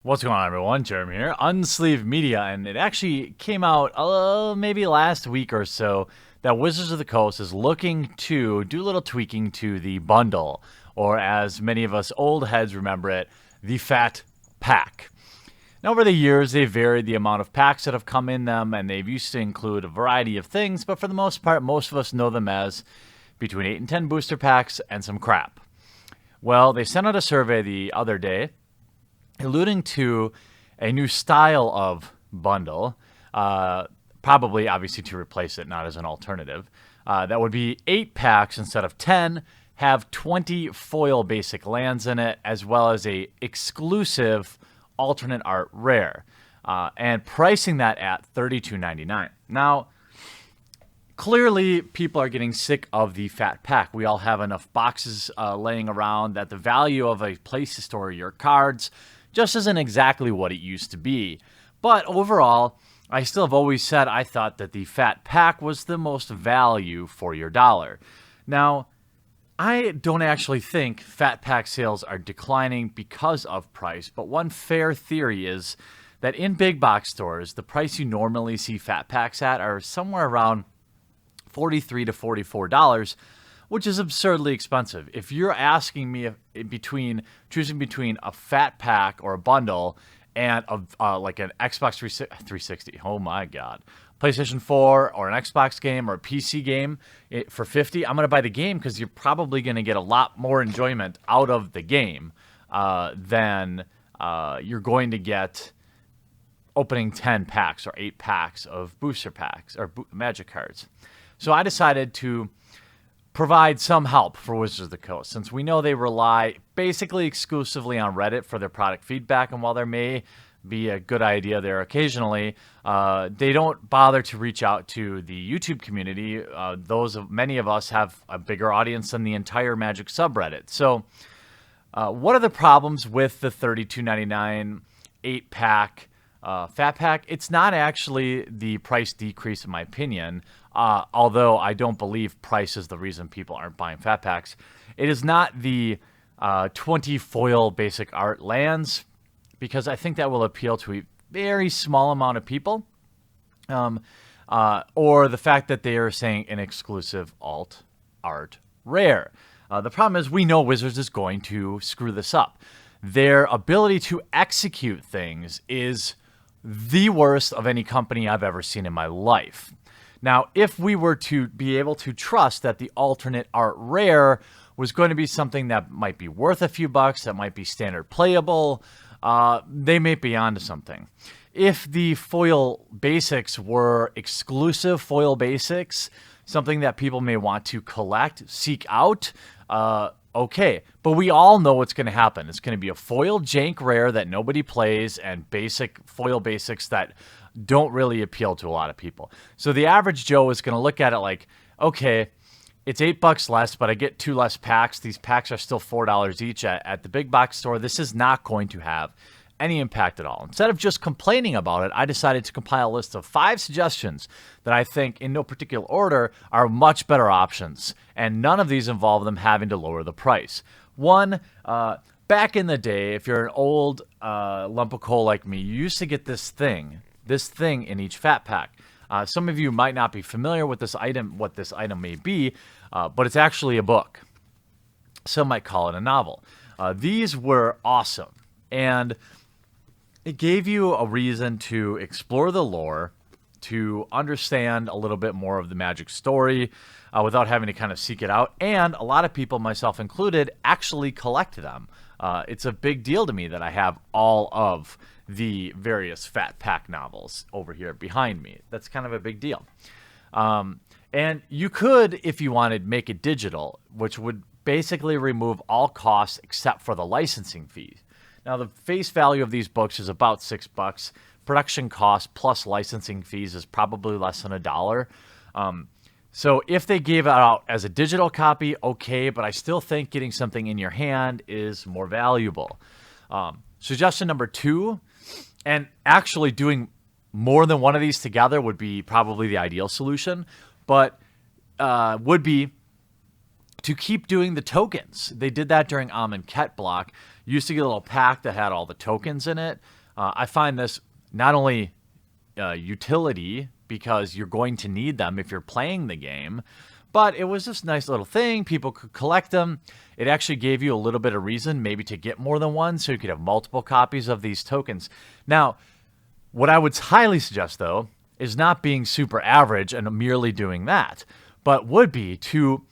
What's going on, everyone? Jeremy here, Unsleeved Media, and it actually came out maybe last week or so that Wizards of the Coast is looking to do a little tweaking to the bundle, or as many of us old heads remember it, the Fat Pack. Now, over the years, they've varied the amount of packs that have come in them, and they've used to include a variety of things, but for the most part, most of us know them as between 8 and 10 booster packs and some crap. Well, they sent out a survey the other day alluding to a new style of bundle, probably obviously to replace it, not as an alternative. That would be 8 packs instead of 10, have 20 foil basic lands in it, as well as a exclusive alternate art rare, and pricing that at $32.99. Now, clearly, people are getting sick of the fat pack. We all have enough boxes laying around that the value of a place to store your cards just isn't exactly what it used to be. But overall, I still have always said I thought that the fat pack was the most value for your dollar. Now, I don't actually think fat pack sales are declining because of price, but one fair theory is that in big box stores, the price you normally see fat packs at are somewhere around $43 to $44, which is absurdly expensive. If you're asking me choosing between a fat pack or a bundle and like an Xbox 360, oh my God, PlayStation 4 or an Xbox game or a PC game for 50, I'm going to buy the game because you're probably going to get a lot more enjoyment out of the game than you're going to get opening 10 packs or 8 packs of booster packs or magic cards. So I decided to provide some help for Wizards of the Coast, since we know they rely basically exclusively on Reddit for their product feedback, and while there may be a good idea there occasionally, they don't bother to reach out to the YouTube community. Many of us have a bigger audience than the entire Magic subreddit. So what are the problems with the $32.99 8-pack fat pack? It's not actually the price decrease, in my opinion, although I don't believe price is the reason people aren't buying fat packs. It is not the 20 foil basic art lands, because I think that will appeal to a very small amount of people, or the fact that they are saying an exclusive alt art rare. The problem is we know Wizards is going to screw this up. Their ability to execute things is the worst of any company I've ever seen in my life. Now, if we were to be able to trust that the alternate art rare was going to be something that might be worth a few bucks, that might be standard playable, they may be onto something. If the foil basics were exclusive foil basics, something that people may want to collect, seek out, okay. But we all know what's going to happen. It's going to be a foil jank rare that nobody plays, and basic foil basics that don't really appeal to a lot of people. So the average Joe is going to look at it like, okay, it's $8 less, but I get 2 less packs. These packs are still $4 each at the big box store. This is not going to have any impact at all. Instead of just complaining about it, I decided to compile a list of 5 suggestions that I think, in no particular order, are much better options, and none of these involve them having to lower the price. 1, back in the day, if you're an old lump of coal like me, you used to get this thing in each fat pack. Some of you might not be familiar with what this item may be, but it's actually a book. Some might call it a novel. These were awesome, and it gave you a reason to explore the lore, to understand a little bit more of the Magic story without having to kind of seek it out. And a lot of people, myself included, actually collect them. It's a big deal to me that I have all of the various fat pack novels over here behind me. That's kind of a big deal. And you could, if you wanted, make it digital, which would basically remove all costs except for the licensing fees. Now, the face value of these books is about $6. Production cost plus licensing fees is probably less than $1. So if they gave it out as a digital copy, okay, but I still think getting something in your hand is more valuable. Suggestion number 2, and actually doing more than one of these together would be probably the ideal solution, but would be to keep doing the tokens. They did that during Amonkhet block. You used to get a little pack that had all the tokens in it. I find this not only utility because you're going to need them if you're playing the game, but it was this nice little thing. People could collect them. It actually gave you a little bit of reason maybe to get more than one, so you could have multiple copies of these tokens. Now, what I would highly suggest, though, is not being super average and merely doing that, but would be to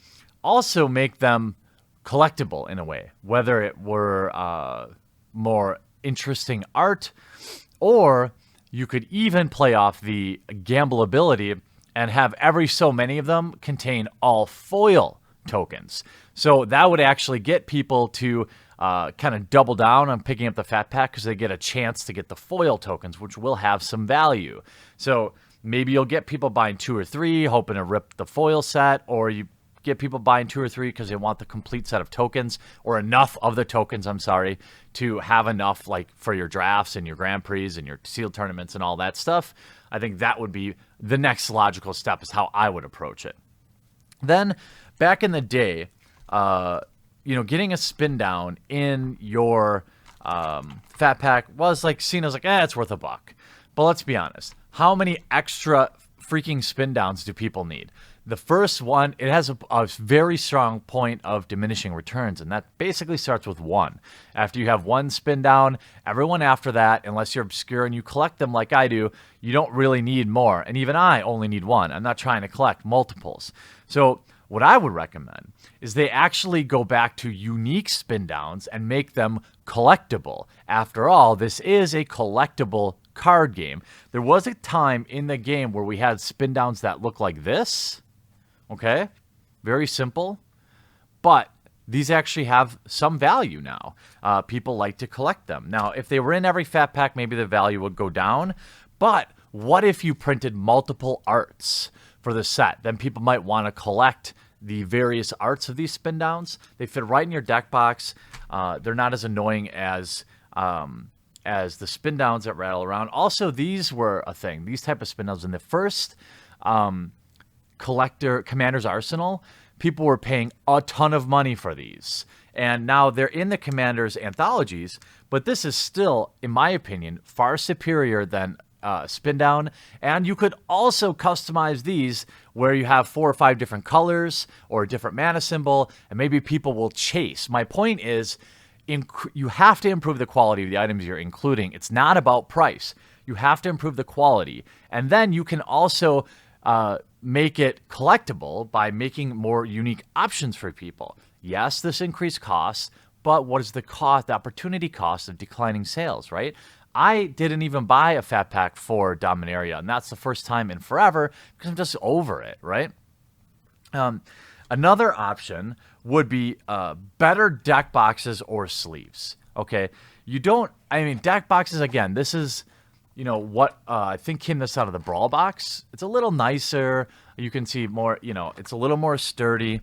also make them collectible in a way, whether it were more interesting art, or you could even play off the gambleability and have every so many of them contain all foil tokens. So that would actually get people to kind of double down on picking up the fat pack because they get a chance to get the foil tokens, which will have some value. So maybe you'll get people buying 2 or 3, hoping to rip the foil set, or you get people buying 2 or 3 because they want the complete set of tokens, or enough of the tokens, to have enough like for your drafts and your Grand Prix and your sealed tournaments and all that stuff. I think that would be the next logical step, is how I would approach it. Then back in the day, getting a spin down in your fat pack was like seen as like, it's worth $1. But let's be honest, how many extra freaking spin downs do people need? The first one, it has a very strong point of diminishing returns, and that basically starts with 1. After you have 1 spin down, everyone after that, unless you're obscure and you collect them like I do, you don't really need more. And even I only need 1. I'm not trying to collect multiples. So what I would recommend is they actually go back to unique spin downs and make them collectible. After all, this is a collectible card game. There was a time in the game where we had spin downs that look like this. Okay, very simple, but these actually have some value now. People like to collect them. Now, if they were in every fat pack, maybe the value would go down, but what if you printed multiple arts for the set? Then people might want to collect the various arts of these spin downs. They fit right in your deck box. They're not as annoying as the spin downs that rattle around. Also, these were a thing. These type of spin downs in the first Commander's Arsenal, people were paying a ton of money for these. And now they're in the Commander's anthologies, but this is still, in my opinion, far superior than spin down. And you could also customize these where you have 4 or 5 different colors or a different mana symbol, and maybe people will chase. My point is, you have to improve the quality of the items you're including. It's not about price. You have to improve the quality. And then you can also make it collectible by making more unique options for people. Yes, this increased costs, but what is the cost, the opportunity cost of declining sales, right? I didn't even buy a fat pack for Dominaria, and that's the first time in forever because I'm just over it, right? Another option would be better deck boxes or sleeves, okay? Deck boxes, again, this is what I think came this out of the Brawl box. It's a little nicer. You can see more, it's a little more sturdy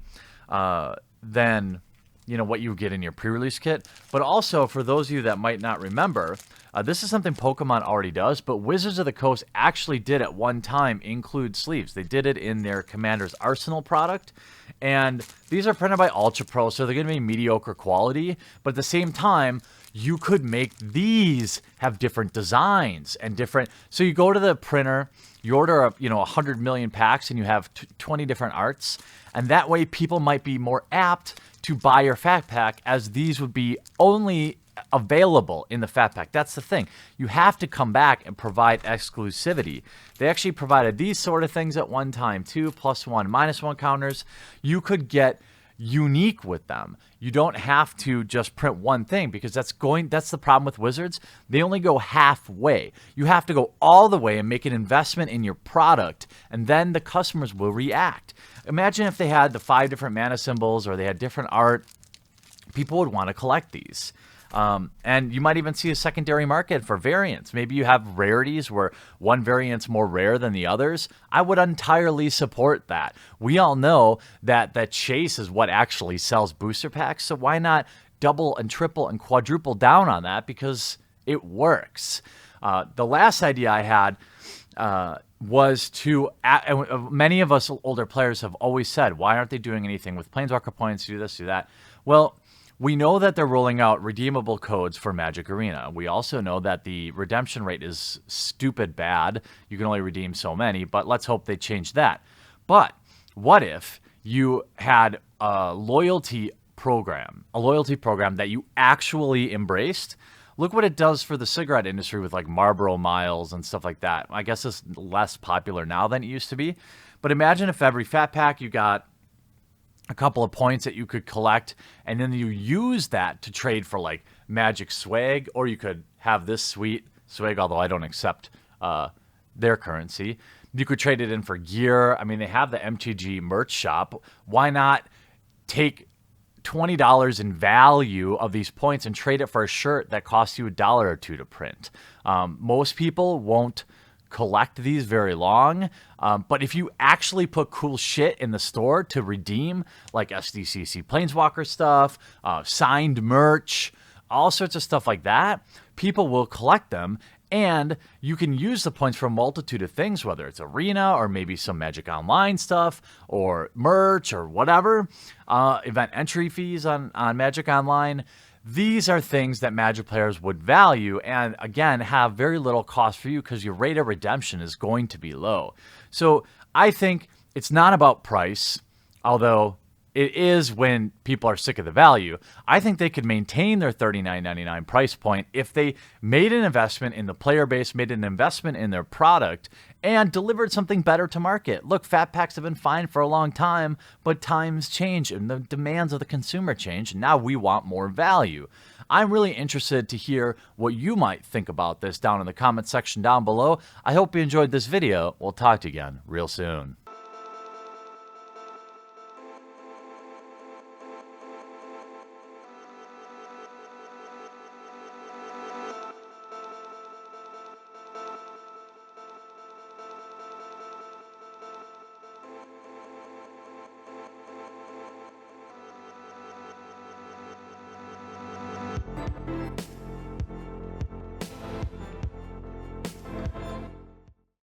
than, what you get in your pre-release kit. But also, for those of you that might not remember, this is something Pokemon already does, but Wizards of the Coast actually did at one time include sleeves. They did it in their Commander's Arsenal product. And these are printed by Ultra Pro, so they're going to be mediocre quality. But at the same time, you could make these have different designs and different. So you go to the printer, you order 100 million packs, and you have 20 different arts, and that way people might be more apt to buy your fat pack, as these would be only available in the fat pack. That's the thing. You have to come back and provide exclusivity. They actually provided these sort of things at one time too, +1, -1 counters. You could get unique with them. You don't have to just print one thing, because that's the problem with Wizards. They only go halfway. You have to go all the way and make an investment in your product, and then the customers will react. Imagine if they had the 5 different mana symbols, or they had different art. People would want to collect these. And you might even see a secondary market for variants. Maybe you have rarities where one variant's more rare than the others. I would entirely support that. We all know that chase is what actually sells booster packs, so why not double and triple and quadruple down on that, because it works. The last idea I had was to, many of us older players have always said, why aren't they doing anything with Planeswalker points, do this, do that? Well, we know that they're rolling out redeemable codes for Magic Arena. We also know that the redemption rate is stupid bad. You can only redeem so many, but let's hope they change that. But what if you had a loyalty program that you actually embraced? Look what it does for the cigarette industry with like Marlboro Miles and stuff like that. I guess it's less popular now than it used to be. But imagine if every fat pack you got a couple of points that you could collect, and then you use that to trade for like Magic swag, or you could have this sweet swag, although I don't accept their currency. You could trade it in for gear. I mean, they have the MTG merch shop. Why not take $20 in value of these points and trade it for a shirt that costs you $1 or $2 to print? Most people won't collect these very long, but if you actually put cool shit in the store to redeem, like SDCC Planeswalker stuff, signed merch, all sorts of stuff like that, people will collect them. And you can use the points for a multitude of things, whether it's Arena or maybe some Magic Online stuff or merch or whatever, event entry fees on Magic Online. These are things that Magic players would value and, again, have very little cost for you because your rate of redemption is going to be low. So I think it's not about price, although it is when people are sick of the value. I think they could maintain their $39.99 price point if they made an investment in the player base, made an investment in their product, and delivered something better to market. Look, fat packs have been fine for a long time, but times change and the demands of the consumer change, and now we want more value. I'm really interested to hear what you might think about this down in the comment section down below. I hope you enjoyed this video. We'll talk to you again real soon.